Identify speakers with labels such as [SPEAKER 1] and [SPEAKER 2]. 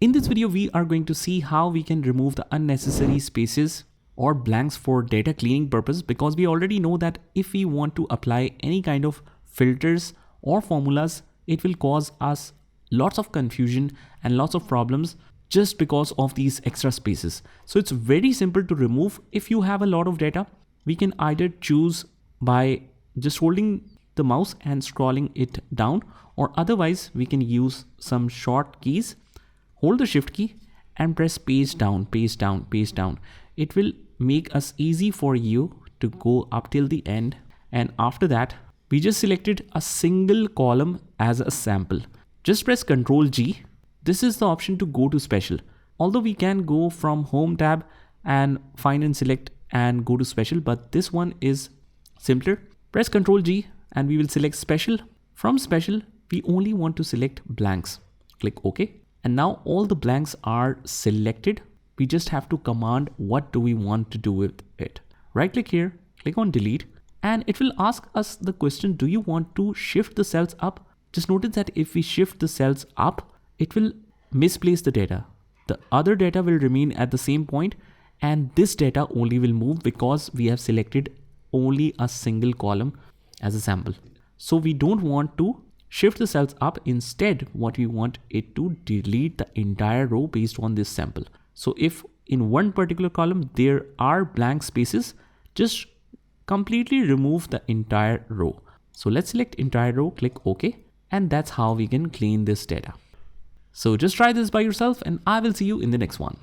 [SPEAKER 1] In this video, we are going to see how we can remove the unnecessary spaces or blanks for data cleaning purpose, because we already know that if we want to apply any kind of filters or formulas, it will cause us lots of confusion and lots of problems just because of these extra spaces. So it's very simple to remove. If you have a lot of data, we can either choose by just holding the mouse and scrolling it down, or otherwise we can use some short keys. Hold the shift key and press page down, page down, page down. It will make us easy for you to go up till the end. And after that, we just selected a single column as a sample. Just press Ctrl G. This is the option to go to special. Although we can go from home tab and find and select and go to special, but this one is simpler. Press Ctrl G and we will select special. From special, we only want to select blanks. Click OK. And now all the blanks are selected. We just have to command what do we want to do with it. Right click here, click on delete, and it will ask us the question, do you want to shift the cells up? Just notice that if we shift the cells up, it will misplace the data. The other data will remain at the same point, and this data only will move because we have selected only a single column as a sample. So we don't want to shift the cells up. Instead, what we want it to delete the entire row based on this sample. So if in one particular column there are blank spaces, just completely remove the entire row. So let's select entire row, click OK, and that's how we can clean this data. So just try this by yourself, and I will see you in the next one.